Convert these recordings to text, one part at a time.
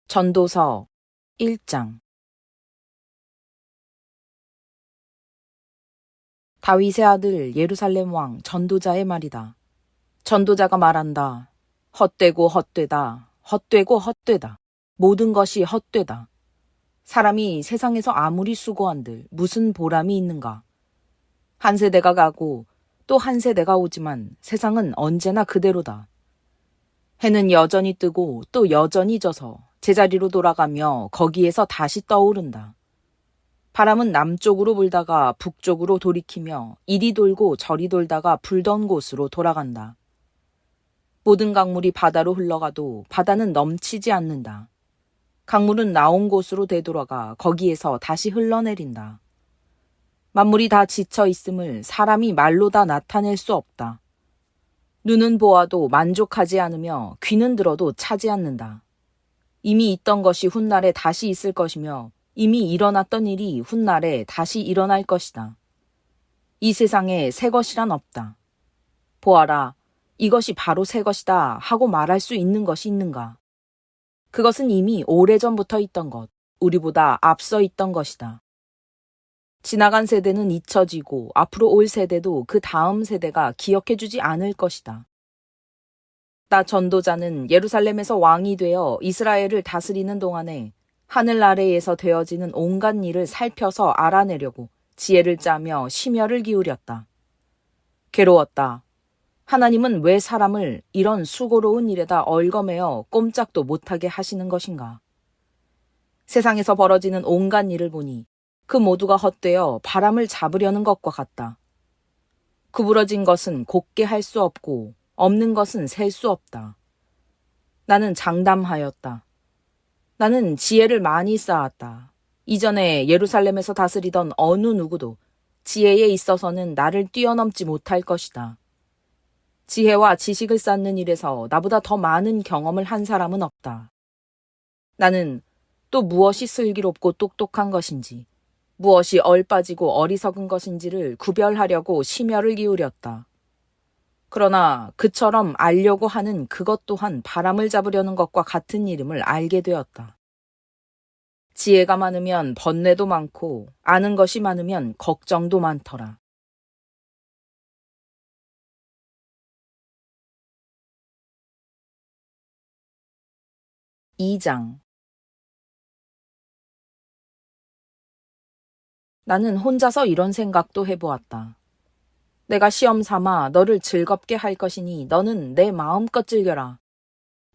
전도서 1장. 다윗의 아들 예루살렘 왕 전도자의 말이다. 전도자가 말한다. 헛되고 헛되다. 헛되고 헛되다. 모든 것이 헛되다. 사람이 세상에서 아무리 수고한들 무슨 보람이 있는가. 한 세대가 가고 또 한 세대가 오지만 세상은 언제나 그대로다. 해는 여전히 뜨고 또 여전히 져서 제자리로 돌아가며 거기에서 다시 떠오른다. 바람은 남쪽으로 불다가 북쪽으로 돌이키며 이리 돌고 저리 돌다가 불던 곳으로 돌아간다. 모든 강물이 바다로 흘러가도 바다는 넘치지 않는다. 강물은 나온 곳으로 되돌아가 거기에서 다시 흘러내린다. 만물이 다 지쳐 있음을 사람이 말로 다 나타낼 수 없다. 눈은 보아도 만족하지 않으며 귀는 들어도 차지 않는다. 이미 있던 것이 훗날에 다시 있을 것이며 이미 일어났던 일이 훗날에 다시 일어날 것이다. 이 세상에 새 것이란 없다. 보아라, 이것이 바로 새 것이다 하고 말할 수 있는 것이 있는가? 그것은 이미 오래전부터 있던 것, 우리보다 앞서 있던 것이다. 지나간 세대는 잊혀지고 앞으로 올 세대도 그 다음 세대가 기억해주지 않을 것이다. 나 전도자는 예루살렘에서 왕이 되어 이스라엘을 다스리는 동안에 하늘 아래에서 되어지는 온갖 일을 살펴서 알아내려고 지혜를 짜며 심혈을 기울였다. 괴로웠다. 하나님은 왜 사람을 이런 수고로운 일에다 얽어매어 꼼짝도 못하게 하시는 것인가? 세상에서 벌어지는 온갖 일을 보니 그 모두가 헛되어 바람을 잡으려는 것과 같다. 구부러진 것은 곱게 할 수 없고 없는 것은 셀 수 없다. 나는 장담하였다. 나는 지혜를 많이 쌓았다. 이전에 예루살렘에서 다스리던 어느 누구도 지혜에 있어서는 나를 뛰어넘지 못할 것이다. 지혜와 지식을 쌓는 일에서 나보다 더 많은 경험을 한 사람은 없다. 나는 또 무엇이 슬기롭고 똑똑한 것인지, 무엇이 얼빠지고 어리석은 것인지를 구별하려고 심혈을 기울였다. 그러나 그처럼 알려고 하는 그것 또한 바람을 잡으려는 것과 같은 이름을 알게 되었다. 지혜가 많으면 번뇌도 많고 아는 것이 많으면 걱정도 많더라. (2장) 나는 혼자서 이런 생각도 해보았다. 내가 시험 삼아 너를 즐겁게 할 것이니 너는 내 마음껏 즐겨라.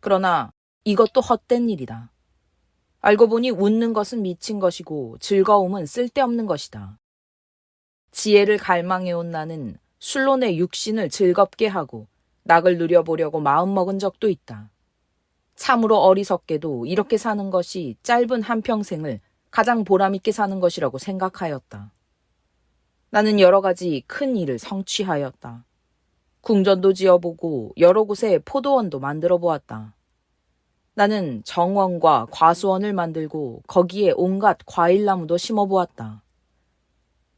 그러나 이것도 헛된 일이다. 알고 보니 웃는 것은 미친 것이고 즐거움은 쓸데없는 것이다. 지혜를 갈망해온 나는 술로 내 육신을 즐겁게 하고 낙을 누려보려고 마음먹은 적도 있다. 참으로 어리석게도 이렇게 사는 것이 짧은 한평생을 가장 보람있게 사는 것이라고 생각하였다. 나는 여러 가지 큰 일을 성취하였다. 궁전도 지어보고 여러 곳에 포도원도 만들어 보았다. 나는 정원과 과수원을 만들고 거기에 온갖 과일나무도 심어보았다.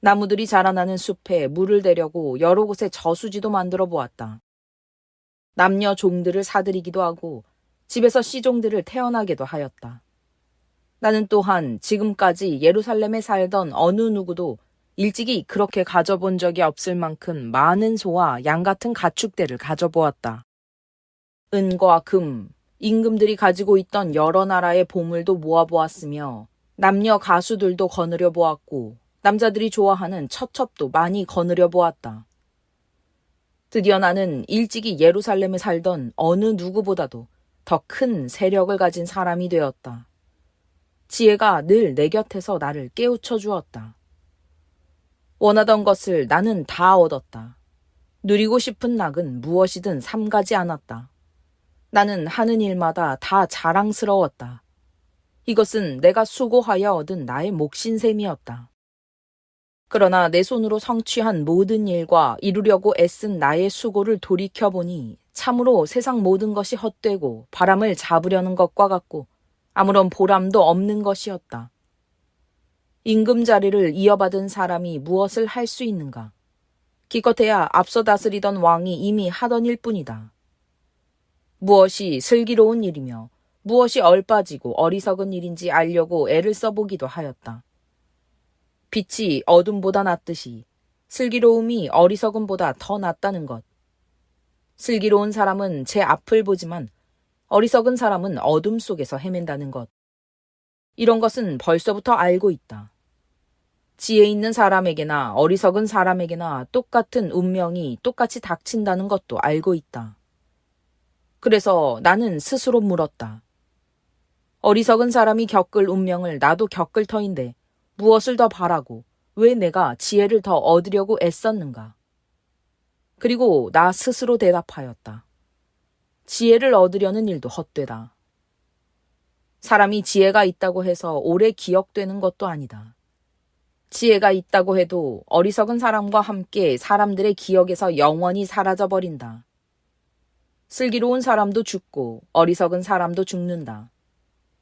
나무들이 자라나는 숲에 물을 대려고 여러 곳에 저수지도 만들어 보았다. 남녀 종들을 사들이기도 하고 집에서 씨종들을 태어나게도 하였다. 나는 또한 지금까지 예루살렘에 살던 어느 누구도 일찍이 그렇게 가져본 적이 없을 만큼 많은 소와 양 같은 가축대를 가져보았다. 은과 금, 임금들이 가지고 있던 여러 나라의 보물도 모아보았으며 남녀 가수들도 거느려 보았고 남자들이 좋아하는 처첩도 많이 거느려 보았다. 드디어 나는 일찍이 예루살렘에 살던 어느 누구보다도 더 큰 세력을 가진 사람이 되었다. 지혜가 늘 내 곁에서 나를 깨우쳐 주었다. 원하던 것을 나는 다 얻었다. 누리고 싶은 낙은 무엇이든 삼가지 않았다. 나는 하는 일마다 다 자랑스러웠다. 이것은 내가 수고하여 얻은 나의 몫인 셈이었다. 그러나 내 손으로 성취한 모든 일과 이루려고 애쓴 나의 수고를 돌이켜보니 참으로 세상 모든 것이 헛되고 바람을 잡으려는 것과 같고 아무런 보람도 없는 것이었다. 임금 자리를 이어받은 사람이 무엇을 할 수 있는가? 기껏해야 앞서 다스리던 왕이 이미 하던 일뿐이다. 무엇이 슬기로운 일이며 무엇이 얼빠지고 어리석은 일인지 알려고 애를 써보기도 하였다. 빛이 어둠보다 낫듯이 슬기로움이 어리석음보다 더 낫다는 것. 슬기로운 사람은 제 앞을 보지만 어리석은 사람은 어둠 속에서 헤맨다는 것. 이런 것은 벌써부터 알고 있다. 지혜 있는 사람에게나 어리석은 사람에게나 똑같은 운명이 똑같이 닥친다는 것도 알고 있다. 그래서 나는 스스로 물었다. 어리석은 사람이 겪을 운명을 나도 겪을 터인데 무엇을 더 바라고 왜 내가 지혜를 더 얻으려고 애썼는가? 그리고 나 스스로 대답하였다. 지혜를 얻으려는 일도 헛되다. 사람이 지혜가 있다고 해서 오래 기억되는 것도 아니다. 지혜가 있다고 해도 어리석은 사람과 함께 사람들의 기억에서 영원히 사라져버린다. 슬기로운 사람도 죽고 어리석은 사람도 죽는다.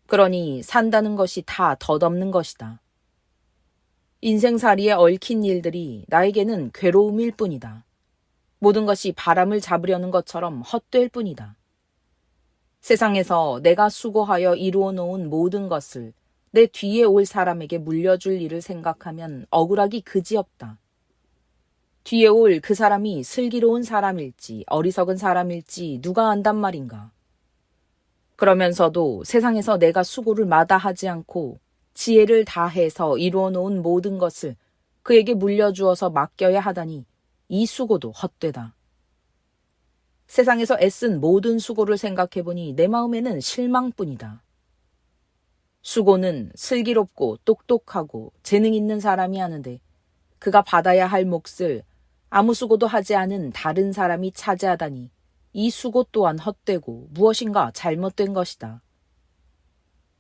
그러니 산다는 것이 다 덧없는 것이다. 인생살이에 얽힌 일들이 나에게는 괴로움일 뿐이다. 모든 것이 바람을 잡으려는 것처럼 헛될 뿐이다. 세상에서 내가 수고하여 이루어 놓은 모든 것을 내 뒤에 올 사람에게 물려줄 일을 생각하면 억울하기 그지없다. 뒤에 올 그 사람이 슬기로운 사람일지 어리석은 사람일지 누가 안단 말인가. 그러면서도 세상에서 내가 수고를 마다하지 않고 지혜를 다해서 이루어 놓은 모든 것을 그에게 물려주어서 맡겨야 하다니 이 수고도 헛되다. 세상에서 애쓴 모든 수고를 생각해보니 내 마음에는 실망뿐이다. 수고는 슬기롭고 똑똑하고 재능 있는 사람이 하는데 그가 받아야 할 몫을 아무 수고도 하지 않은 다른 사람이 차지하다니 이 수고 또한 헛되고 무엇인가 잘못된 것이다.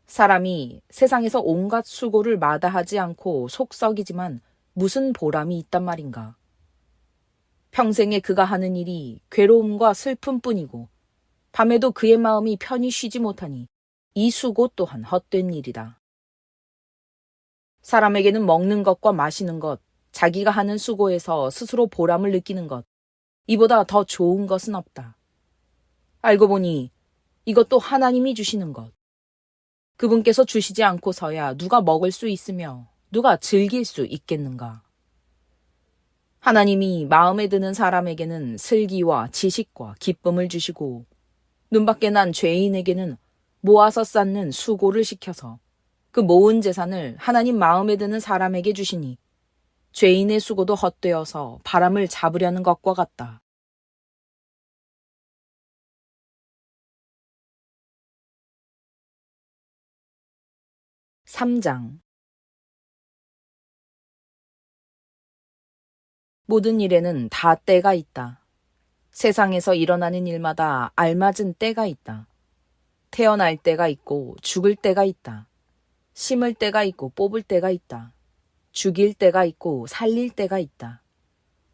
사람이 세상에서 온갖 수고를 마다하지 않고 속 썩이지만 무슨 보람이 있단 말인가. 평생에 그가 하는 일이 괴로움과 슬픔뿐이고 밤에도 그의 마음이 편히 쉬지 못하니 이 수고 또한 헛된 일이다. 사람에게는 먹는 것과 마시는 것, 자기가 하는 수고에서 스스로 보람을 느끼는 것, 이보다 더 좋은 것은 없다. 알고 보니 이것도 하나님이 주시는 것. 그분께서 주시지 않고서야 누가 먹을 수 있으며 누가 즐길 수 있겠는가. 하나님이 마음에 드는 사람에게는 슬기와 지식과 기쁨을 주시고 눈밖에 난 죄인에게는 모아서 쌓는 수고를 시켜서 그 모은 재산을 하나님 마음에 드는 사람에게 주시니 죄인의 수고도 헛되어서 바람을 잡으려는 것과 같다. 3장. 모든 일에는 다 때가 있다. 세상에서 일어나는 일마다 알맞은 때가 있다. 태어날 때가 있고 죽을 때가 있다. 심을 때가 있고 뽑을 때가 있다. 죽일 때가 있고 살릴 때가 있다.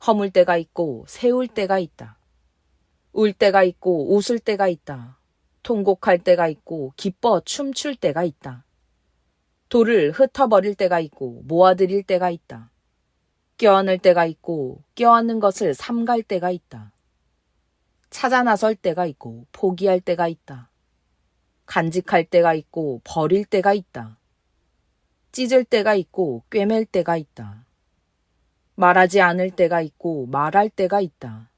허물 때가 있고 세울 때가 있다. 울 때가 있고 웃을 때가 있다. 통곡할 때가 있고 기뻐 춤출 때가 있다. 돌을 흩어버릴 때가 있고 모아들일 때가 있다. 껴안을 때가 있고 껴안는 것을 삼갈 때가 있다. 찾아 나설 때가 있고 포기할 때가 있다. 간직할 때가 있고 버릴 때가 있다. 찢을 때가 있고 꿰맬 때가 있다. 말하지 않을 때가 있고 말할 때가 있다.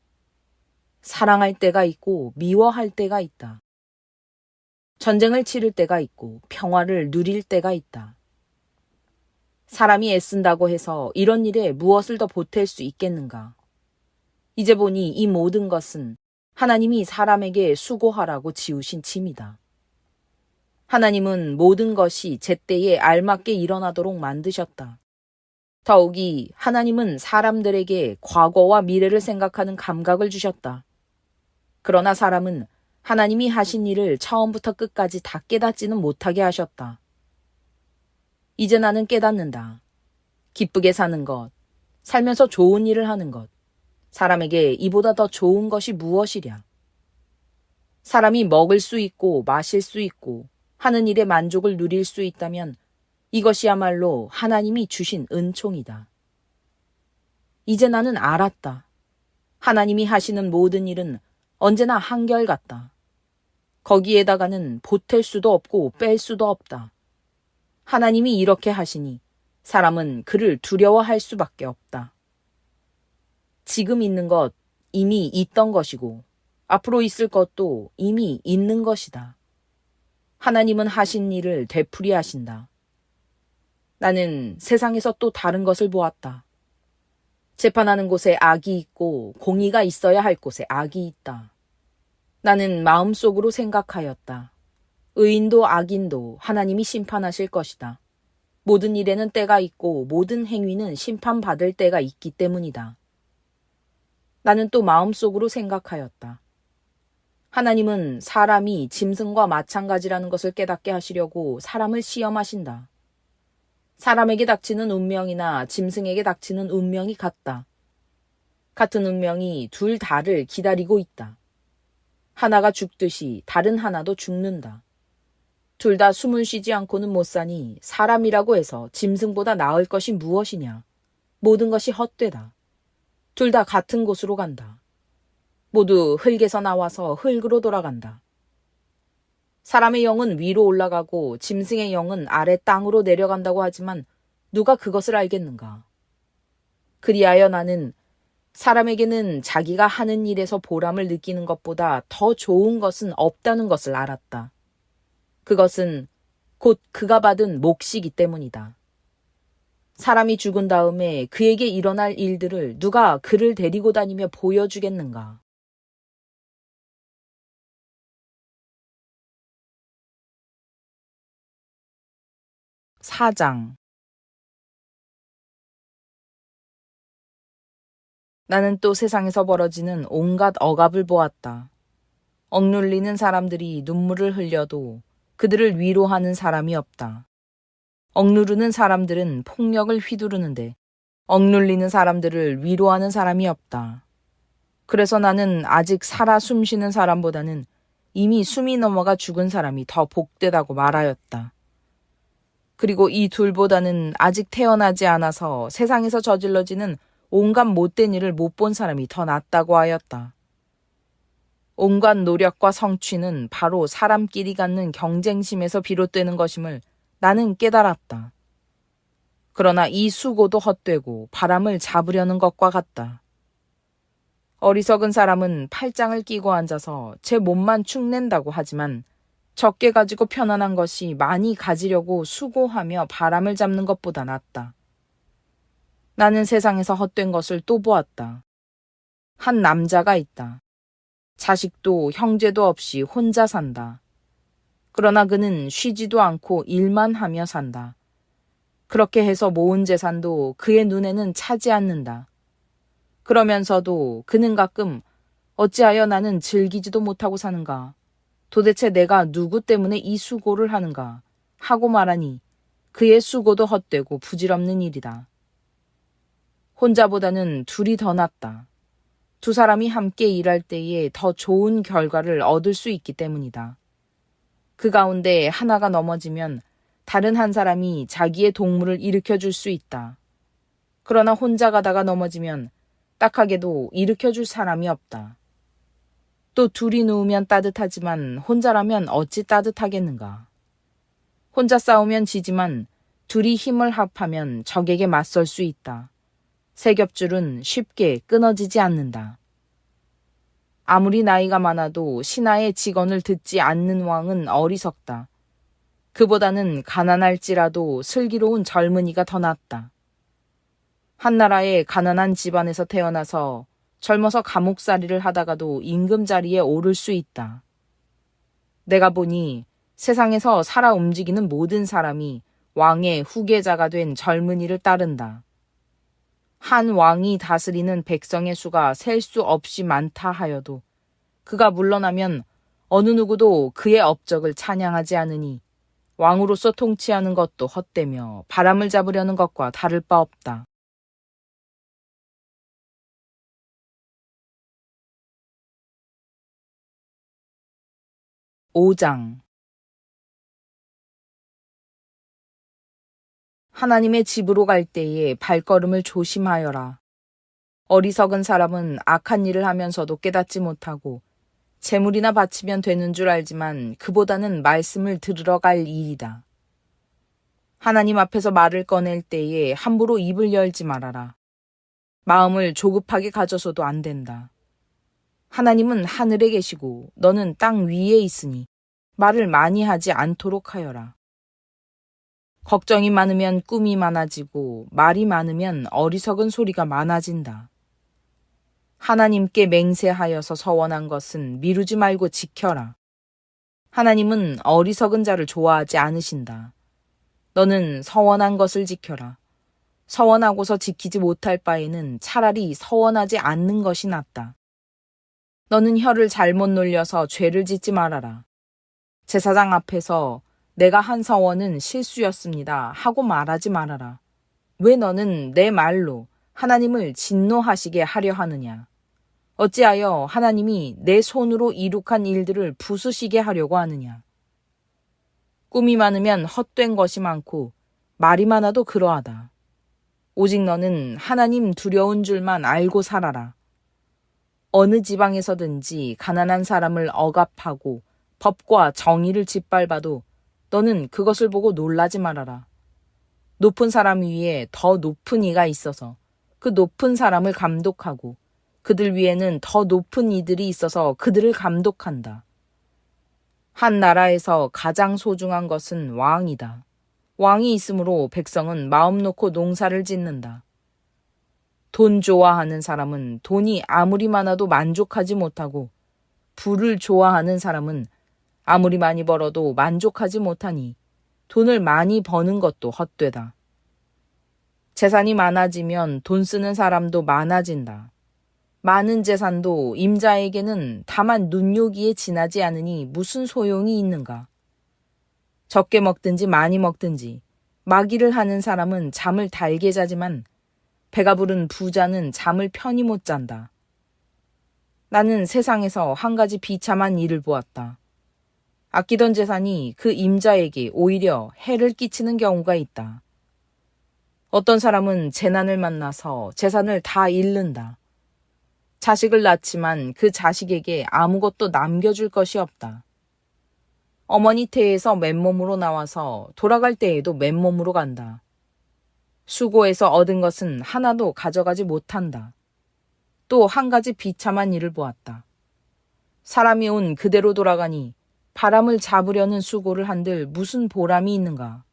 사랑할 때가 있고 미워할 때가 있다. 전쟁을 치를 때가 있고 평화를 누릴 때가 있다. 사람이 애쓴다고 해서 이런 일에 무엇을 더 보탤 수 있겠는가? 이제 보니 이 모든 것은 하나님이 사람에게 수고하라고 지우신 짐이다. 하나님은 모든 것이 제때에 알맞게 일어나도록 만드셨다. 더욱이 하나님은 사람들에게 과거와 미래를 생각하는 감각을 주셨다. 그러나 사람은 하나님이 하신 일을 처음부터 끝까지 다 깨닫지는 못하게 하셨다. 이제 나는 깨닫는다. 기쁘게 사는 것, 살면서 좋은 일을 하는 것, 사람에게 이보다 더 좋은 것이 무엇이랴. 사람이 먹을 수 있고 마실 수 있고 하는 일에 만족을 누릴 수 있다면 이것이야말로 하나님이 주신 은총이다. 이제 나는 알았다. 하나님이 하시는 모든 일은 언제나 한결같다. 거기에다가는 보탤 수도 없고 뺄 수도 없다. 하나님이 이렇게 하시니 사람은 그를 두려워할 수밖에 없다. 지금 있는 것 이미 있던 것이고 앞으로 있을 것도 이미 있는 것이다. 하나님은 하신 일을 되풀이 하신다. 나는 세상에서 또 다른 것을 보았다. 재판하는 곳에 악이 있고 공의가 있어야 할 곳에 악이 있다. 나는 마음속으로 생각하였다. 의인도 악인도 하나님이 심판하실 것이다. 모든 일에는 때가 있고 모든 행위는 심판받을 때가 있기 때문이다. 나는 또 마음속으로 생각하였다. 하나님은 사람이 짐승과 마찬가지라는 것을 깨닫게 하시려고 사람을 시험하신다. 사람에게 닥치는 운명이나 짐승에게 닥치는 운명이 같다. 같은 운명이 둘 다를 기다리고 있다. 하나가 죽듯이 다른 하나도 죽는다. 둘 다 숨을 쉬지 않고는 못 사니 사람이라고 해서 짐승보다 나을 것이 무엇이냐. 모든 것이 헛되다. 둘 다 같은 곳으로 간다. 모두 흙에서 나와서 흙으로 돌아간다. 사람의 영은 위로 올라가고 짐승의 영은 아래 땅으로 내려간다고 하지만 누가 그것을 알겠는가? 그리하여 나는 사람에게는 자기가 하는 일에서 보람을 느끼는 것보다 더 좋은 것은 없다는 것을 알았다. 그것은 곧 그가 받은 몫이기 때문이다. 사람이 죽은 다음에 그에게 일어날 일들을 누가 그를 데리고 다니며 보여주겠는가? 4장. 나는 또 세상에서 벌어지는 온갖 억압을 보았다. 억눌리는 사람들이 눈물을 흘려도 그들을 위로하는 사람이 없다. 억누르는 사람들은 폭력을 휘두르는데 억눌리는 사람들을 위로하는 사람이 없다. 그래서 나는 아직 살아 숨쉬는 사람보다는 이미 숨이 넘어가 죽은 사람이 더 복되다고 말하였다. 그리고 이 둘보다는 아직 태어나지 않아서 세상에서 저질러지는 온갖 못된 일을 못 본 사람이 더 낫다고 하였다. 온갖 노력과 성취는 바로 사람끼리 갖는 경쟁심에서 비롯되는 것임을 나는 깨달았다. 그러나 이 수고도 헛되고 바람을 잡으려는 것과 같다. 어리석은 사람은 팔짱을 끼고 앉아서 제 몸만 축낸다고 하지만 적게 가지고 편안한 것이 많이 가지려고 수고하며 바람을 잡는 것보다 낫다. 나는 세상에서 헛된 것을 또 보았다. 한 남자가 있다. 자식도 형제도 없이 혼자 산다. 그러나 그는 쉬지도 않고 일만 하며 산다. 그렇게 해서 모은 재산도 그의 눈에는 차지 않는다. 그러면서도 그는 가끔 어찌하여 나는 즐기지도 못하고 사는가? 도대체 내가 누구 때문에 이 수고를 하는가? 하고 말하니 그의 수고도 헛되고 부질없는 일이다. 혼자보다는 둘이 더 낫다. 두 사람이 함께 일할 때에 더 좋은 결과를 얻을 수 있기 때문이다. 그 가운데 하나가 넘어지면 다른 한 사람이 자기의 동물을 일으켜줄 수 있다. 그러나 혼자 가다가 넘어지면 딱하게도 일으켜줄 사람이 없다. 또 둘이 누우면 따뜻하지만 혼자라면 어찌 따뜻하겠는가. 혼자 싸우면 지지만 둘이 힘을 합하면 적에게 맞설 수 있다. 세 겹줄은 쉽게 끊어지지 않는다. 아무리 나이가 많아도 신하의 직언을 듣지 않는 왕은 어리석다. 그보다는 가난할지라도 슬기로운 젊은이가 더 낫다. 한 나라의 가난한 집안에서 태어나서 젊어서 감옥살이를 하다가도 임금 자리에 오를 수 있다. 내가 보니 세상에서 살아 움직이는 모든 사람이 왕의 후계자가 된 젊은이를 따른다. 한 왕이 다스리는 백성의 수가 셀 수 없이 많다 하여도 그가 물러나면 어느 누구도 그의 업적을 찬양하지 않으니 왕으로서 통치하는 것도 헛되며 바람을 잡으려는 것과 다를 바 없다. 5장. 하나님의 집으로 갈 때에 발걸음을 조심하여라. 어리석은 사람은 악한 일을 하면서도 깨닫지 못하고 재물이나 바치면 되는 줄 알지만 그보다는 말씀을 들으러 갈 일이다. 하나님 앞에서 말을 꺼낼 때에 함부로 입을 열지 말아라. 마음을 조급하게 가져서도 안 된다. 하나님은 하늘에 계시고 너는 땅 위에 있으니 말을 많이 하지 않도록 하여라. 걱정이 많으면 꿈이 많아지고 말이 많으면 어리석은 소리가 많아진다. 하나님께 맹세하여서 서원한 것은 미루지 말고 지켜라. 하나님은 어리석은 자를 좋아하지 않으신다. 너는 서원한 것을 지켜라. 서원하고서 지키지 못할 바에는 차라리 서원하지 않는 것이 낫다. 너는 혀를 잘못 놀려서 죄를 짓지 말아라. 제사장 앞에서 내가 한 서원은 실수였습니다 하고 말하지 말아라. 왜 너는 내 말로 하나님을 진노하시게 하려 하느냐? 어찌하여 하나님이 내 손으로 이룩한 일들을 부수시게 하려고 하느냐? 꿈이 많으면 헛된 것이 많고 말이 많아도 그러하다. 오직 너는 하나님 두려운 줄만 알고 살아라. 어느 지방에서든지 가난한 사람을 억압하고 법과 정의를 짓밟아도 너는 그것을 보고 놀라지 말아라. 높은 사람 위에 더 높은 이가 있어서 그 높은 사람을 감독하고 그들 위에는 더 높은 이들이 있어서 그들을 감독한다. 한 나라에서 가장 소중한 것은 왕이다. 왕이 있으므로 백성은 마음 놓고 농사를 짓는다. 돈 좋아하는 사람은 돈이 아무리 많아도 만족하지 못하고 부를 좋아하는 사람은 아무리 많이 벌어도 만족하지 못하니 돈을 많이 버는 것도 헛되다. 재산이 많아지면 돈 쓰는 사람도 많아진다. 많은 재산도 임자에게는 다만 눈요기에 지나지 않으니 무슨 소용이 있는가? 적게 먹든지 많이 먹든지 마기를 하는 사람은 잠을 달게 자지만 배가 부른 부자는 잠을 편히 못 잔다. 나는 세상에서 한 가지 비참한 일을 보았다. 아끼던 재산이 그 임자에게 오히려 해를 끼치는 경우가 있다. 어떤 사람은 재난을 만나서 재산을 다 잃는다. 자식을 낳지만 그 자식에게 아무것도 남겨줄 것이 없다. 어머니 태에서 맨몸으로 나와서 돌아갈 때에도 맨몸으로 간다. 수고해서 얻은 것은 하나도 가져가지 못한다. 또 한 가지 비참한 일을 보았다. 사람이 온 그대로 돌아가니 바람을 잡으려는 수고를 한들 무슨 보람이 있는가.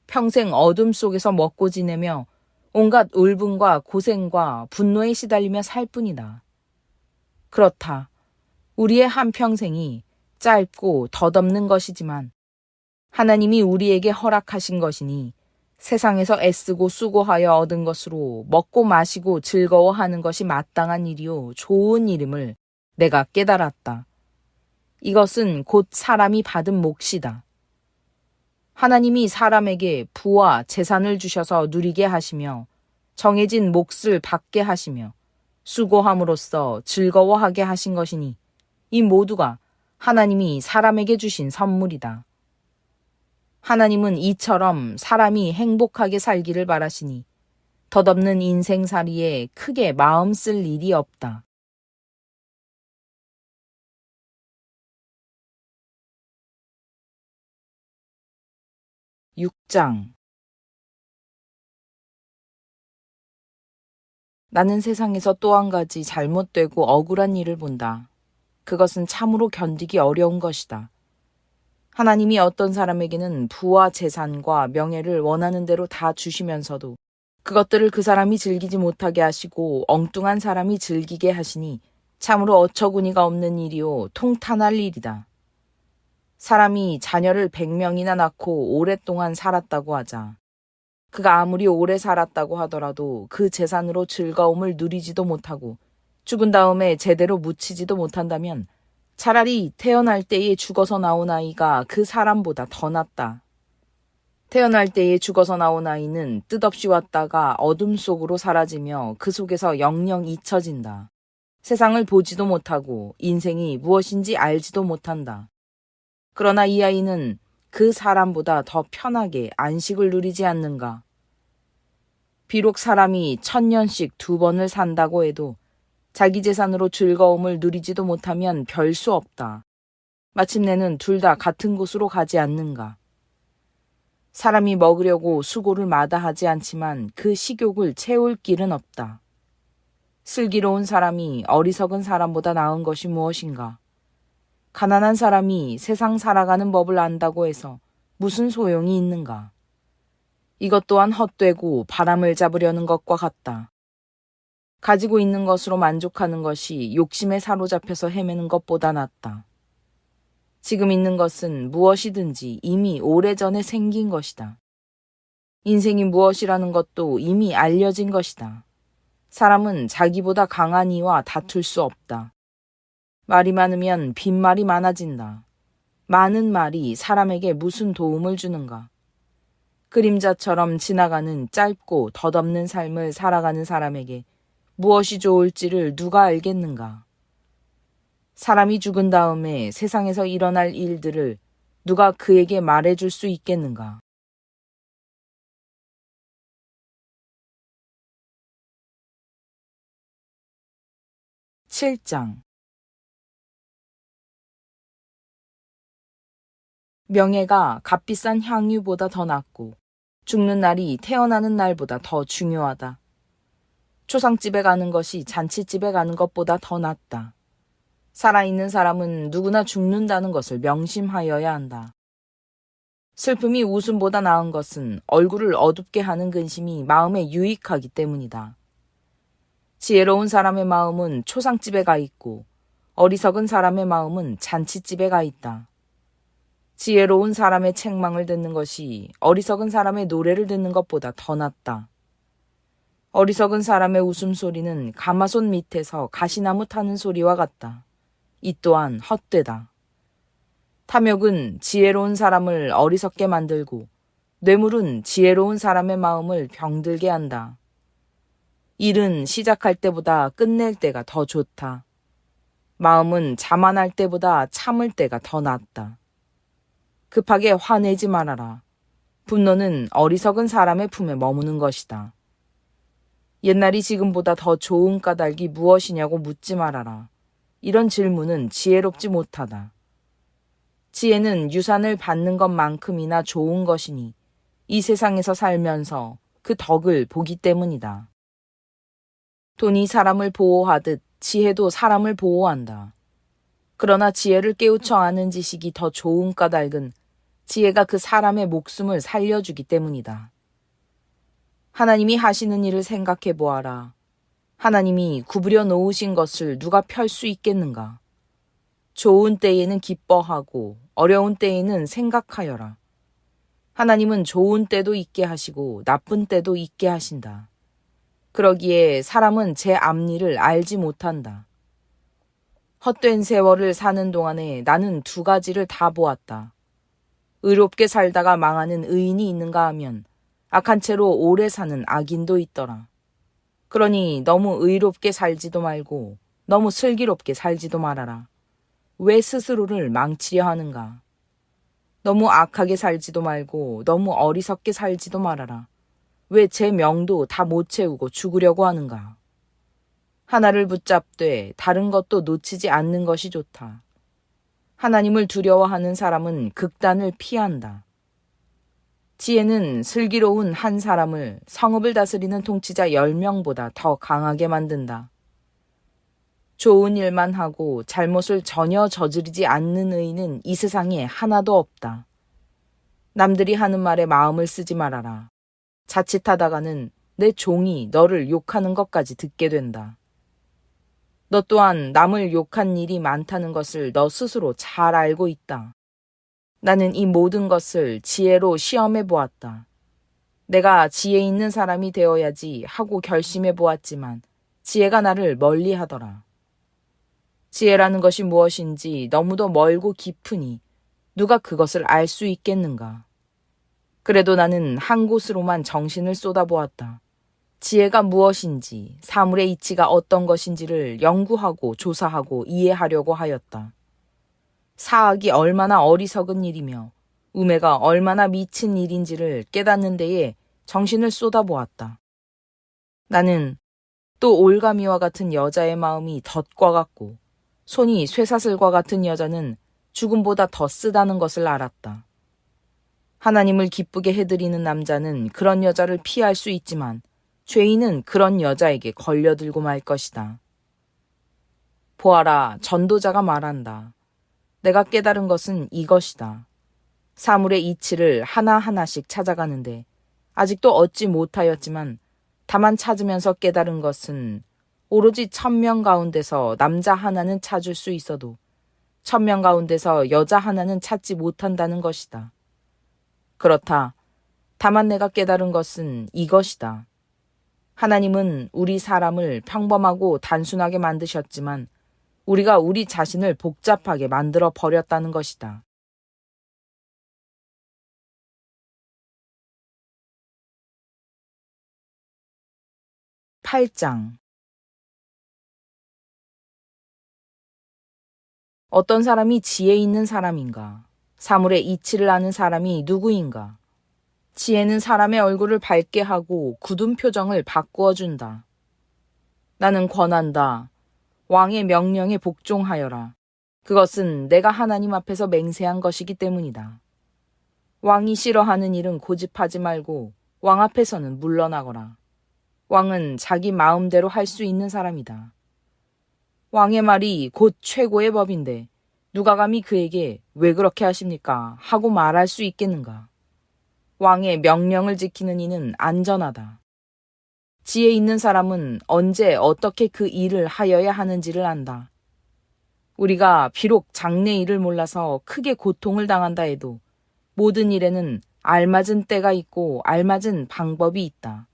평생 어둠 속에서 먹고 지내며 온갖 울분과 고생과 분노에 시달리며 살 뿐이다. 그렇다. 우리의 한평생이 짧고 덧없는 것이지만 하나님이 우리에게 허락하신 것이니 세상에서 애쓰고 수고하여 얻은 것으로 먹고 마시고 즐거워하는 것이 마땅한 일이요 좋은 일임을 내가 깨달았다. 이것은 곧 사람이 받은 몫이다. 하나님이 사람에게 부와 재산을 주셔서 누리게 하시며 정해진 몫을 받게 하시며 수고함으로써 즐거워하게 하신 것이니 이 모두가 하나님이 사람에게 주신 선물이다. 하나님은 이처럼 사람이 행복하게 살기를 바라시니 덧없는 인생살이에 크게 마음 쓸 일이 없다. 6장. 나는 세상에서 또 한 가지 잘못되고 억울한 일을 본다. 그것은 참으로 견디기 어려운 것이다. 하나님이 어떤 사람에게는 부와 재산과 명예를 원하는 대로 다 주시면서도 그것들을 그 사람이 즐기지 못하게 하시고 엉뚱한 사람이 즐기게 하시니 참으로 어처구니가 없는 일이요 통탄할 일이다. 사람이 자녀를 100명이나 낳고 오랫동안 살았다고 하자. 그가 아무리 오래 살았다고 하더라도 그 재산으로 즐거움을 누리지도 못하고 죽은 다음에 제대로 묻히지도 못한다면 차라리 태어날 때에 죽어서 나온 아이가 그 사람보다 더 낫다. 태어날 때에 죽어서 나온 아이는 뜻없이 왔다가 어둠 속으로 사라지며 그 속에서 영영 잊혀진다. 세상을 보지도 못하고 인생이 무엇인지 알지도 못한다. 그러나 이 아이는 그 사람보다 더 편하게 안식을 누리지 않는가. 비록 사람이 1000년씩 2번을 산다고 해도 자기 재산으로 즐거움을 누리지도 못하면 별 수 없다. 마침내는 둘 다 같은 곳으로 가지 않는가. 사람이 먹으려고 수고를 마다하지 않지만 그 식욕을 채울 길은 없다. 슬기로운 사람이 어리석은 사람보다 나은 것이 무엇인가? 가난한 사람이 세상 살아가는 법을 안다고 해서 무슨 소용이 있는가? 이것 또한 헛되고 바람을 잡으려는 것과 같다. 가지고 있는 것으로 만족하는 것이 욕심에 사로잡혀서 헤매는 것보다 낫다. 지금 있는 것은 무엇이든지 이미 오래전에 생긴 것이다. 인생이 무엇이라는 것도 이미 알려진 것이다. 사람은 자기보다 강한 이와 다툴 수 없다. 말이 많으면 빈말이 많아진다. 많은 말이 사람에게 무슨 도움을 주는가? 그림자처럼 지나가는 짧고 덧없는 삶을 살아가는 사람에게 무엇이 좋을지를 누가 알겠는가? 사람이 죽은 다음에 세상에서 일어날 일들을 누가 그에게 말해줄 수 있겠는가? (7장) 명예가 값비싼 향유보다 더 낫고 죽는 날이 태어나는 날보다 더 중요하다. 초상집에 가는 것이 잔치집에 가는 것보다 더 낫다. 살아있는 사람은 누구나 죽는다는 것을 명심하여야 한다. 슬픔이 웃음보다 나은 것은 얼굴을 어둡게 하는 근심이 마음에 유익하기 때문이다. 지혜로운 사람의 마음은 초상집에 가 있고 어리석은 사람의 마음은 잔치집에 가 있다. 지혜로운 사람의 책망을 듣는 것이 어리석은 사람의 노래를 듣는 것보다 더 낫다. 어리석은 사람의 웃음소리는 가마솥 밑에서 가시나무 타는 소리와 같다. 이 또한 헛되다. 탐욕은 지혜로운 사람을 어리석게 만들고 뇌물은 지혜로운 사람의 마음을 병들게 한다. 일은 시작할 때보다 끝낼 때가 더 좋다. 마음은 자만할 때보다 참을 때가 더 낫다. 급하게 화내지 말아라. 분노는 어리석은 사람의 품에 머무는 것이다. 옛날이 지금보다 더 좋은 까닭이 무엇이냐고 묻지 말아라. 이런 질문은 지혜롭지 못하다. 지혜는 유산을 받는 것만큼이나 좋은 것이니 이 세상에서 살면서 그 덕을 보기 때문이다. 돈이 사람을 보호하듯 지혜도 사람을 보호한다. 그러나 지혜를 깨우쳐 아는 지식이 더 좋은 까닭은 지혜가 그 사람의 목숨을 살려주기 때문이다. 하나님이 하시는 일을 생각해 보아라. 하나님이 구부려 놓으신 것을 누가 펼 수 있겠는가? 좋은 때에는 기뻐하고 어려운 때에는 생각하여라. 하나님은 좋은 때도 있게 하시고 나쁜 때도 있게 하신다. 그러기에 사람은 제 앞일을 알지 못한다. 헛된 세월을 사는 동안에 나는 두 가지를 다 보았다. 의롭게 살다가 망하는 의인이 있는가 하면 악한 채로 오래 사는 악인도 있더라. 그러니 너무 의롭게 살지도 말고 너무 슬기롭게 살지도 말아라. 왜 스스로를 망치려 하는가? 너무 악하게 살지도 말고 너무 어리석게 살지도 말아라. 왜 제 명도 다 못 채우고 죽으려고 하는가? 하나를 붙잡되 다른 것도 놓치지 않는 것이 좋다. 하나님을 두려워하는 사람은 극단을 피한다. 지혜는 슬기로운 한 사람을 성읍을 다스리는 통치자 10명보다 더 강하게 만든다. 좋은 일만 하고 잘못을 전혀 저지르지 않는 의인은 이 세상에 하나도 없다. 남들이 하는 말에 마음을 쓰지 말아라. 자칫하다가는 내 종이 너를 욕하는 것까지 듣게 된다. 너 또한 남을 욕한 일이 많다는 것을 너 스스로 잘 알고 있다. 나는 이 모든 것을 지혜로 시험해 보았다. 내가 지혜 있는 사람이 되어야지 하고 결심해 보았지만 지혜가 나를 멀리 하더라. 지혜라는 것이 무엇인지 너무도 멀고 깊으니 누가 그것을 알 수 있겠는가? 그래도 나는 한 곳으로만 정신을 쏟아보았다. 지혜가 무엇인지, 사물의 이치가 어떤 것인지를 연구하고 조사하고 이해하려고 하였다. 사악이 얼마나 어리석은 일이며 우매가 얼마나 미친 일인지를 깨닫는 데에 정신을 쏟아보았다. 나는 또 올가미와 같은 여자의 마음이 덫과 같고 손이 쇠사슬과 같은 여자는 죽음보다 더 쓰다는 것을 알았다. 하나님을 기쁘게 해드리는 남자는 그런 여자를 피할 수 있지만 죄인은 그런 여자에게 걸려들고 말 것이다. 보아라, 전도자가 말한다. 내가 깨달은 것은 이것이다. 사물의 이치를 하나하나씩 찾아가는데 아직도 얻지 못하였지만 다만 찾으면서 깨달은 것은 오로지 1000명 가운데서 남자 하나는 찾을 수 있어도 1000명 가운데서 여자 하나는 찾지 못한다는 것이다. 그렇다. 다만 내가 깨달은 것은 이것이다. 하나님은 우리 사람을 평범하고 단순하게 만드셨지만 우리가 우리 자신을 복잡하게 만들어 버렸다는 것이다. 8장. 어떤 사람이 지혜 있는 사람인가? 사물의 이치를 아는 사람이 누구인가? 지혜는 사람의 얼굴을 밝게 하고 굳은 표정을 바꾸어 준다. 나는 권한다. 왕의 명령에 복종하여라. 그것은 내가 하나님 앞에서 맹세한 것이기 때문이다. 왕이 싫어하는 일은 고집하지 말고 왕 앞에서는 물러나거라. 왕은 자기 마음대로 할 수 있는 사람이다. 왕의 말이 곧 최고의 법인데 누가 감히 그에게 왜 그렇게 하십니까? 하고 말할 수 있겠는가? 왕의 명령을 지키는 이는 안전하다. 지혜 있는 사람은 언제 어떻게 그 일을 하여야 하는지를 안다. 우리가 비록 장래 일을 몰라서 크게 고통을 당한다 해도 모든 일에는 알맞은 때가 있고 알맞은 방법이 있다.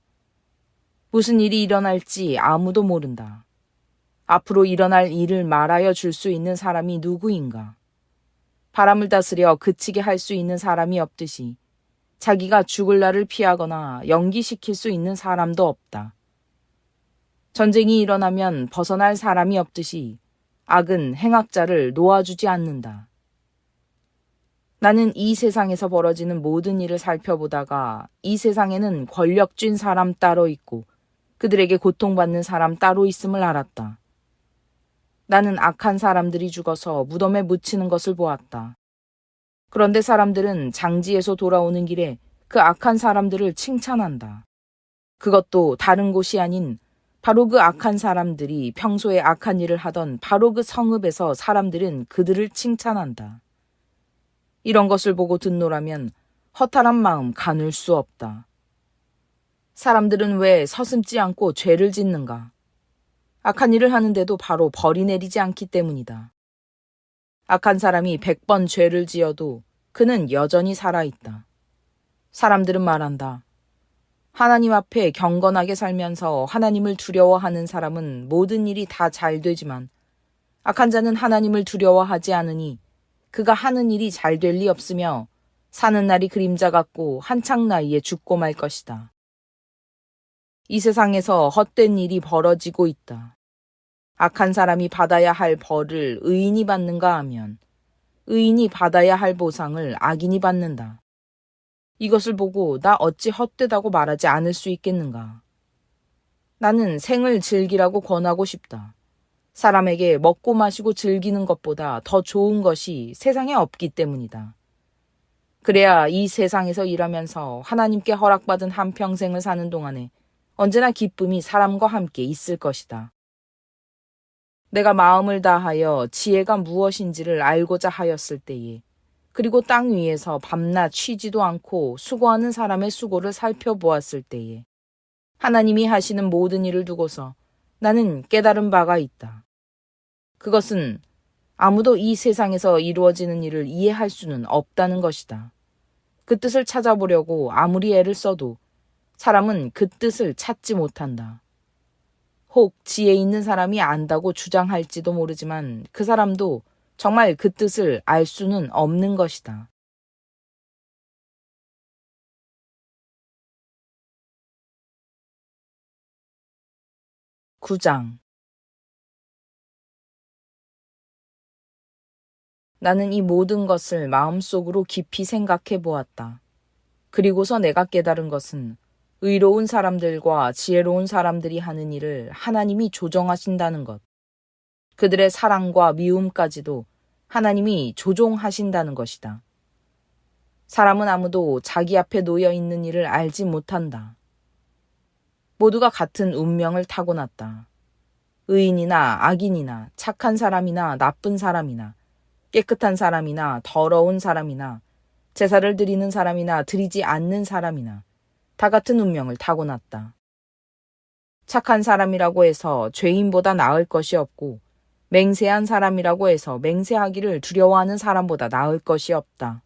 무슨 일이 일어날지 아무도 모른다. 앞으로 일어날 일을 말하여 줄 수 있는 사람이 누구인가? 바람을 다스려 그치게 할 수 있는 사람이 없듯이 자기가 죽을 날을 피하거나 연기시킬 수 있는 사람도 없다. 전쟁이 일어나면 벗어날 사람이 없듯이 악은 행악자를 놓아주지 않는다. 나는 이 세상에서 벌어지는 모든 일을 살펴보다가 이 세상에는 권력 쥔 사람 따로 있고 그들에게 고통받는 사람 따로 있음을 알았다. 나는 악한 사람들이 죽어서 무덤에 묻히는 것을 보았다. 그런데 사람들은 장지에서 돌아오는 길에 그 악한 사람들을 칭찬한다. 그것도 다른 곳이 아닌 바로 그 악한 사람들이 평소에 악한 일을 하던 바로 그 성읍에서 사람들은 그들을 칭찬한다. 이런 것을 보고 듣노라면 허탈한 마음 가눌 수 없다. 사람들은 왜 서슴지 않고 죄를 짓는가? 악한 일을 하는데도 바로 벌이 내리지 않기 때문이다. 악한 사람이 100번 죄를 지어도 그는 여전히 살아있다. 사람들은 말한다. 하나님 앞에 경건하게 살면서 하나님을 두려워하는 사람은 모든 일이 다 잘 되지만 악한 자는 하나님을 두려워하지 않으니 그가 하는 일이 잘 될 리 없으며 사는 날이 그림자 같고 한창 나이에 죽고 말 것이다. 이 세상에서 헛된 일이 벌어지고 있다. 악한 사람이 받아야 할 벌을 의인이 받는가 하면 의인이 받아야 할 보상을 악인이 받는다. 이것을 보고 나 어찌 헛되다고 말하지 않을 수 있겠는가? 나는 생을 즐기라고 권하고 싶다. 사람에게 먹고 마시고 즐기는 것보다 더 좋은 것이 세상에 없기 때문이다. 그래야 이 세상에서 일하면서 하나님께 허락받은 한평생을 사는 동안에 언제나 기쁨이 사람과 함께 있을 것이다. 내가 마음을 다하여 지혜가 무엇인지를 알고자 하였을 때에 그리고 땅 위에서 밤낮 쉬지도 않고 수고하는 사람의 수고를 살펴보았을 때에 하나님이 하시는 모든 일을 두고서 나는 깨달은 바가 있다. 그것은 아무도 이 세상에서 이루어지는 일을 이해할 수는 없다는 것이다. 그 뜻을 찾아보려고 아무리 애를 써도 사람은 그 뜻을 찾지 못한다. 혹 지혜 있는 사람이 안다고 주장할지도 모르지만 그 사람도 정말 그 뜻을 알 수는 없는 것이다. (9장) 나는 이 모든 것을 마음속으로 깊이 생각해 보았다. 그리고서 내가 깨달은 것은 의로운 사람들과 지혜로운 사람들이 하는 일을 하나님이 조정하신다는 것. 그들의 사랑과 미움까지도 하나님이 조종하신다는 것이다. 사람은 아무도 자기 앞에 놓여 있는 일을 알지 못한다. 모두가 같은 운명을 타고났다. 의인이나 악인이나 착한 사람이나 나쁜 사람이나 깨끗한 사람이나 더러운 사람이나 제사를 드리는 사람이나 드리지 않는 사람이나 다 같은 운명을 타고났다. 착한 사람이라고 해서 죄인보다 나을 것이 없고 맹세한 사람이라고 해서 맹세하기를 두려워하는 사람보다 나을 것이 없다.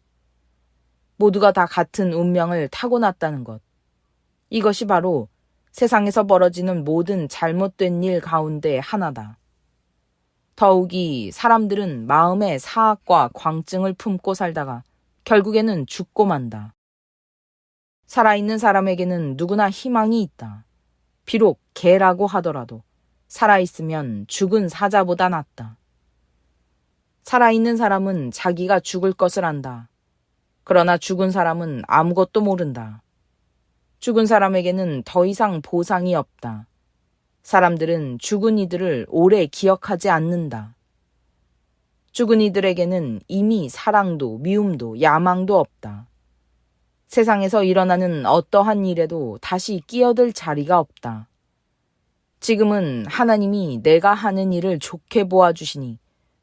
모두가 다 같은 운명을 타고났다는 것. 이것이 바로 세상에서 벌어지는 모든 잘못된 일 가운데 하나다. 더욱이 사람들은 마음의 사악과 광증을 품고 살다가 결국에는 죽고 만다. 살아있는 사람에게는 누구나 희망이 있다. 비록 개라고 하더라도 살아있으면 죽은 사자보다 낫다. 살아있는 사람은 자기가 죽을 것을 안다. 그러나 죽은 사람은 아무것도 모른다. 죽은 사람에게는 더 이상 보상이 없다. 사람들은 죽은 이들을 오래 기억하지 않는다. 죽은 이들에게는 이미 사랑도 미움도 야망도 없다. 세상에서 일어나는 어떠한 일에도 다시 끼어들 자리가 없다. 지금은 하나님이 내가 하는 일을 좋게 보아주시니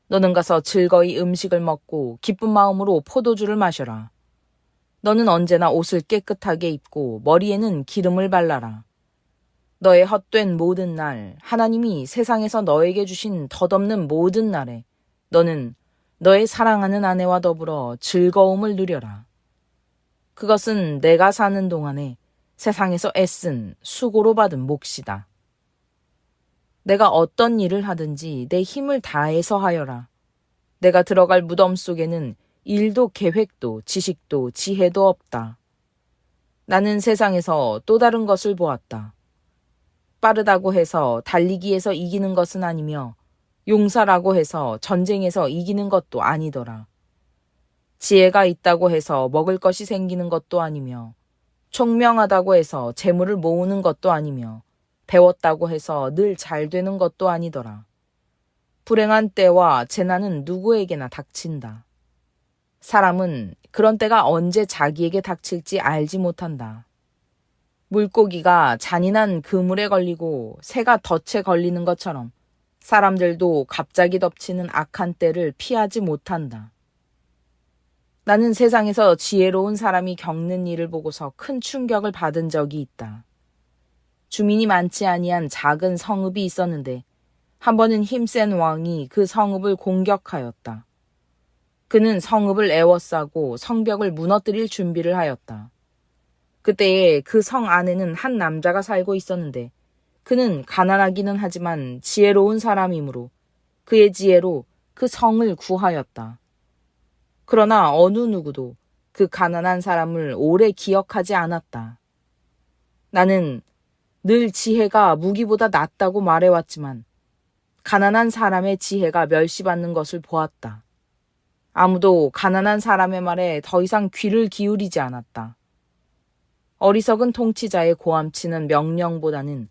너는 가서 즐거이 음식을 먹고 기쁜 마음으로 포도주를 마셔라. 너는 언제나 옷을 깨끗하게 입고 머리에는 기름을 발라라. 너의 헛된 모든 날, 하나님이 세상에서 너에게 주신 덧없는 모든 날에 너는 너의 사랑하는 아내와 더불어 즐거움을 누려라. 그것은 내가 사는 동안에 세상에서 애쓴 수고로 받은 몫이다. 내가 어떤 일을 하든지 내 힘을 다해서 하여라. 내가 들어갈 무덤 속에는 일도 계획도 지식도 지혜도 없다. 나는 세상에서 또 다른 것을 보았다. 빠르다고 해서 달리기에서 이기는 것은 아니며 용사라고 해서 전쟁에서 이기는 것도 아니더라. 지혜가 있다고 해서 먹을 것이 생기는 것도 아니며 총명하다고 해서 재물을 모으는 것도 아니며 배웠다고 해서 늘 잘 되는 것도 아니더라. 불행한 때와 재난은 누구에게나 닥친다. 사람은 그런 때가 언제 자기에게 닥칠지 알지 못한다. 물고기가 잔인한 그물에 걸리고 새가 덫에 걸리는 것처럼 사람들도 갑자기 덮치는 악한 때를 피하지 못한다. 나는 세상에서 지혜로운 사람이 겪는 일을 보고서 큰 충격을 받은 적이 있다. 주민이 많지 아니한 작은 성읍이 있었는데 한 번은 힘센 왕이 그 성읍을 공격하였다. 그는 성읍을 에워싸고 성벽을 무너뜨릴 준비를 하였다. 그때에 그 성 안에는 한 남자가 살고 있었는데 그는 가난하기는 하지만 지혜로운 사람이므로 그의 지혜로 그 성을 구하였다. 그러나 어느 누구도 그 가난한 사람을 오래 기억하지 않았다. 나는 늘 지혜가 무기보다 낫다고 말해왔지만 가난한 사람의 지혜가 멸시받는 것을 보았다. 아무도 가난한 사람의 말에 더 이상 귀를 기울이지 않았다. 어리석은 통치자의 고함치는 명령보다는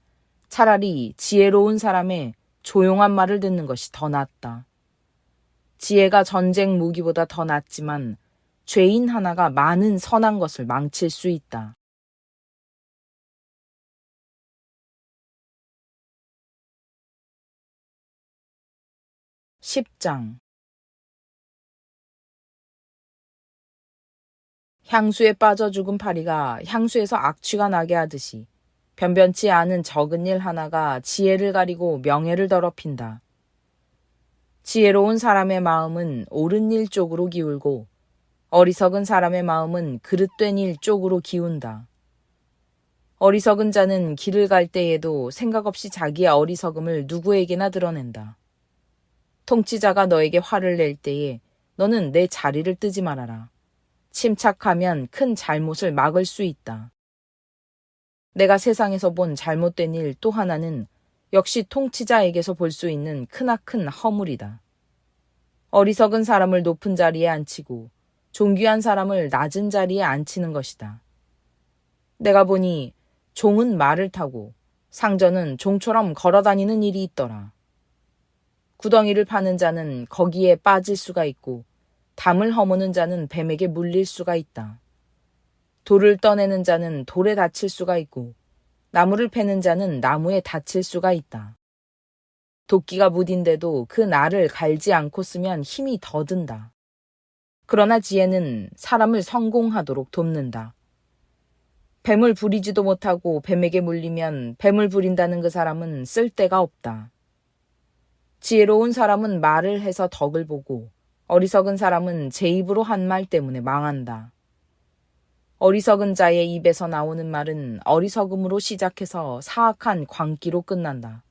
차라리 지혜로운 사람의 조용한 말을 듣는 것이 더 낫다. 지혜가 전쟁 무기보다 더 낫지만 죄인 하나가 많은 선한 것을 망칠 수 있다. 10장 향수에 빠져 죽은 파리가 향수에서 악취가 나게 하듯이 변변치 않은 적은 일 하나가 지혜를 가리고 명예를 더럽힌다. 지혜로운 사람의 마음은 옳은 일 쪽으로 기울고 어리석은 사람의 마음은 그릇된 일 쪽으로 기운다. 어리석은 자는 길을 갈 때에도 생각 없이 자기의 어리석음을 누구에게나 드러낸다. 통치자가 너에게 화를 낼 때에 너는 내 자리를 뜨지 말아라. 침착하면 큰 잘못을 막을 수 있다. 내가 세상에서 본 잘못된 일 또 하나는 역시 통치자에게서 볼 수 있는 크나큰 허물이다. 어리석은 사람을 높은 자리에 앉히고 존귀한 사람을 낮은 자리에 앉히는 것이다. 내가 보니 종은 말을 타고 상전은 종처럼 걸어다니는 일이 있더라. 구덩이를 파는 자는 거기에 빠질 수가 있고 담을 허무는 자는 뱀에게 물릴 수가 있다. 돌을 떠내는 자는 돌에 다칠 수가 있고 나무를 패는 자는 나무에 다칠 수가 있다. 도끼가 무딘데도 그 날을 갈지 않고 쓰면 힘이 더 든다. 그러나 지혜는 사람을 성공하도록 돕는다. 뱀을 부리지도 못하고 뱀에게 물리면 뱀을 부린다는 그 사람은 쓸데가 없다. 지혜로운 사람은 말을 해서 덕을 보고 어리석은 사람은 제 입으로 한 말 때문에 망한다. 어리석은 자의 입에서 나오는 말은 어리석음으로 시작해서 사악한 광기로 끝난다.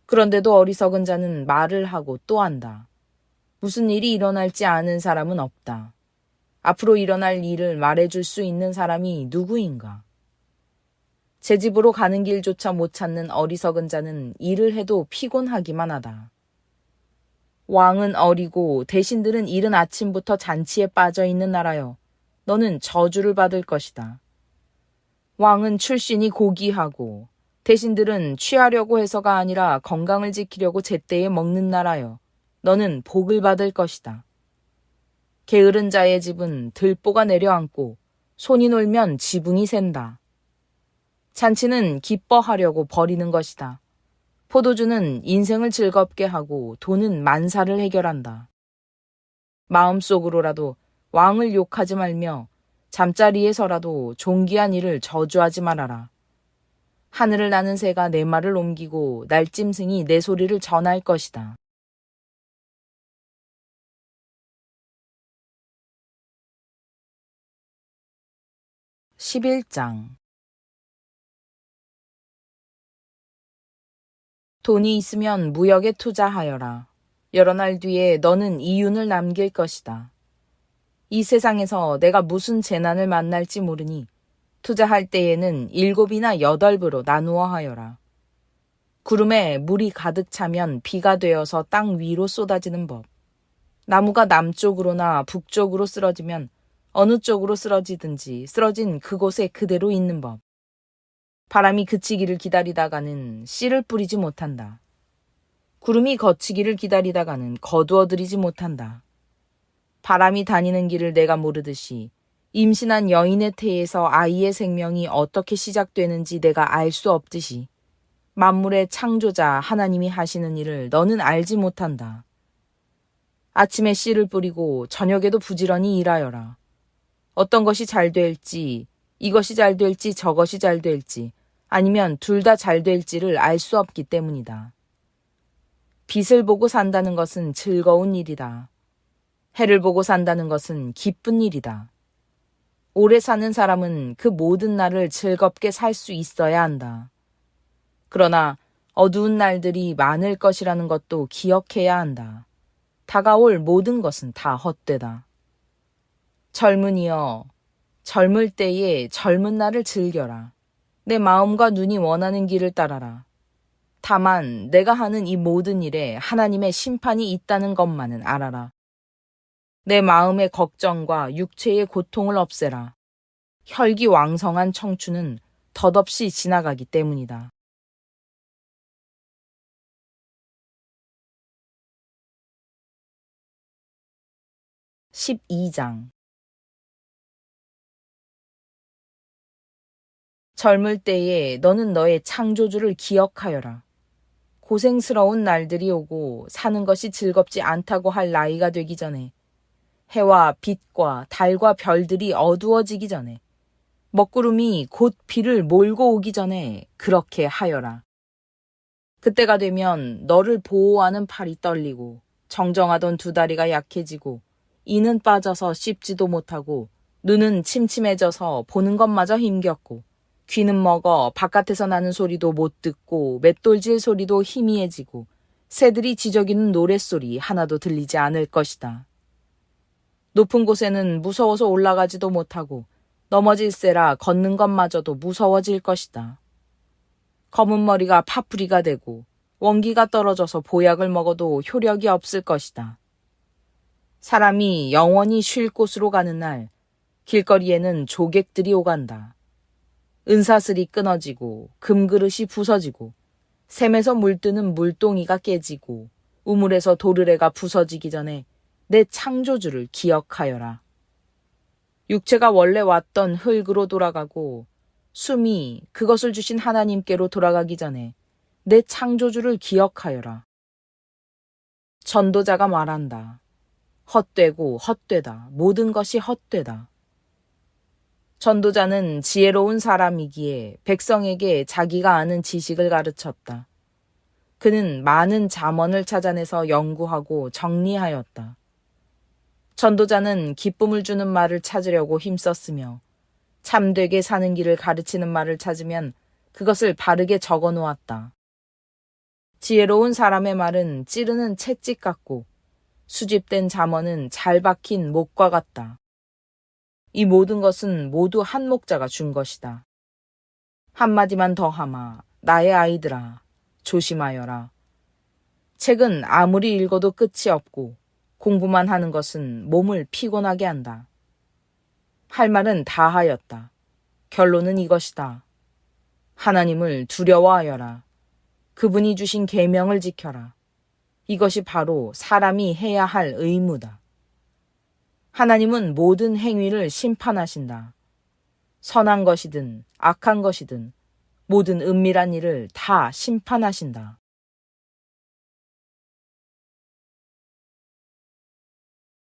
그런데도 어리석은 자는 말을 하고 또 한다. 무슨 일이 일어날지 아는 사람은 없다. 앞으로 일어날 일을 말해줄 수 있는 사람이 누구인가? 제 집으로 가는 길조차 못 찾는 어리석은 자는 일을 해도 피곤하기만 하다. 왕은 어리고 대신들은 이른 아침부터 잔치에 빠져 있는 나라여. 너는 저주를 받을 것이다. 왕은 출신이 고귀하고 대신들은 취하려고 해서가 아니라 건강을 지키려고 제때에 먹는 나라여. 너는 복을 받을 것이다. 게으른 자의 집은 들보가 내려앉고 손이 놀면 지붕이 샌다. 잔치는 기뻐하려고 벌이는 것이다. 포도주는 인생을 즐겁게 하고 돈은 만사를 해결한다. 마음속으로라도 왕을 욕하지 말며 잠자리에서라도 존귀한 일을 저주하지 말아라. 하늘을 나는 새가 내 말을 옮기고 날짐승이 내 소리를 전할 것이다. 11장 돈이 있으면 무역에 투자하여라. 여러 날 뒤에 너는 이윤을 남길 것이다. 이 세상에서 내가 무슨 재난을 만날지 모르니 투자할 때에는 7이나 8으로 나누어 하여라. 구름에 물이 가득 차면 비가 되어서 땅 위로 쏟아지는 법. 나무가 남쪽으로나 북쪽으로 쓰러지면 어느 쪽으로 쓰러지든지 쓰러진 그곳에 그대로 있는 법. 바람이 그치기를 기다리다가는 씨를 뿌리지 못한다. 구름이 거치기를 기다리다가는 거두어들이지 못한다. 바람이 다니는 길을 내가 모르듯이 임신한 여인의 태에서 아이의 생명이 어떻게 시작되는지 내가 알 수 없듯이 만물의 창조자 하나님이 하시는 일을 너는 알지 못한다. 아침에 씨를 뿌리고 저녁에도 부지런히 일하여라. 어떤 것이 잘 될지, 이것이 잘 될지 저것이 잘 될지 아니면 둘 다 잘 될지를 알 수 없기 때문이다. 빛을 보고 산다는 것은 즐거운 일이다. 해를 보고 산다는 것은 기쁜 일이다. 오래 사는 사람은 그 모든 날을 즐겁게 살 수 있어야 한다. 그러나 어두운 날들이 많을 것이라는 것도 기억해야 한다. 다가올 모든 것은 다 헛되다. 젊은이여, 젊을 때에 젊은 날을 즐겨라. 내 마음과 눈이 원하는 길을 따라라. 다만 내가 하는 이 모든 일에 하나님의 심판이 있다는 것만은 알아라. 내 마음의 걱정과 육체의 고통을 없애라. 혈기왕성한 청춘은 덧없이 지나가기 때문이다. 12장 젊을 때에 너는 너의 창조주를 기억하여라. 고생스러운 날들이 오고 사는 것이 즐겁지 않다고 할 나이가 되기 전에 해와 빛과 달과 별들이 어두워지기 전에 먹구름이 곧 비를 몰고 오기 전에 그렇게 하여라. 그때가 되면 너를 보호하는 팔이 떨리고 정정하던 두 다리가 약해지고 이는 빠져서 씹지도 못하고 눈은 침침해져서 보는 것마저 힘겹고 귀는 먹어 바깥에서 나는 소리도 못 듣고 맷돌질 소리도 희미해지고 새들이 지저귀는 노랫소리 하나도 들리지 않을 것이다. 높은 곳에는 무서워서 올라가지도 못하고 넘어질세라 걷는 것마저도 무서워질 것이다. 검은 머리가 파풀이가 되고 원기가 떨어져서 보약을 먹어도 효력이 없을 것이다. 사람이 영원히 쉴 곳으로 가는 날 길거리에는 조객들이 오간다. 은사슬이 끊어지고 금그릇이 부서지고 샘에서 물뜨는 물동이가 깨지고 우물에서 도르래가 부서지기 전에 내 창조주를 기억하여라. 육체가 원래 왔던 흙으로 돌아가고 숨이 그것을 주신 하나님께로 돌아가기 전에 내 창조주를 기억하여라. 전도자가 말한다. 헛되고 헛되다. 모든 것이 헛되다. 전도자는 지혜로운 사람이기에 백성에게 자기가 아는 지식을 가르쳤다. 그는 많은 잠언을 찾아내서 연구하고 정리하였다. 전도자는 기쁨을 주는 말을 찾으려고 힘썼으며 참되게 사는 길을 가르치는 말을 찾으면 그것을 바르게 적어 놓았다. 지혜로운 사람의 말은 찌르는 채찍 같고 수집된 잠언은 잘 박힌 목과 같다. 이 모든 것은 모두 한 목자가 준 것이다. 한마디만 더 하마, 나의 아이들아, 조심하여라. 책은 아무리 읽어도 끝이 없고 공부만 하는 것은 몸을 피곤하게 한다. 할 말은 다 하였다. 결론은 이것이다. 하나님을 두려워하여라. 그분이 주신 계명을 지켜라. 이것이 바로 사람이 해야 할 의무다. 하나님은 모든 행위를 심판하신다. 선한 것이든 악한 것이든 모든 은밀한 일을 다 심판하신다.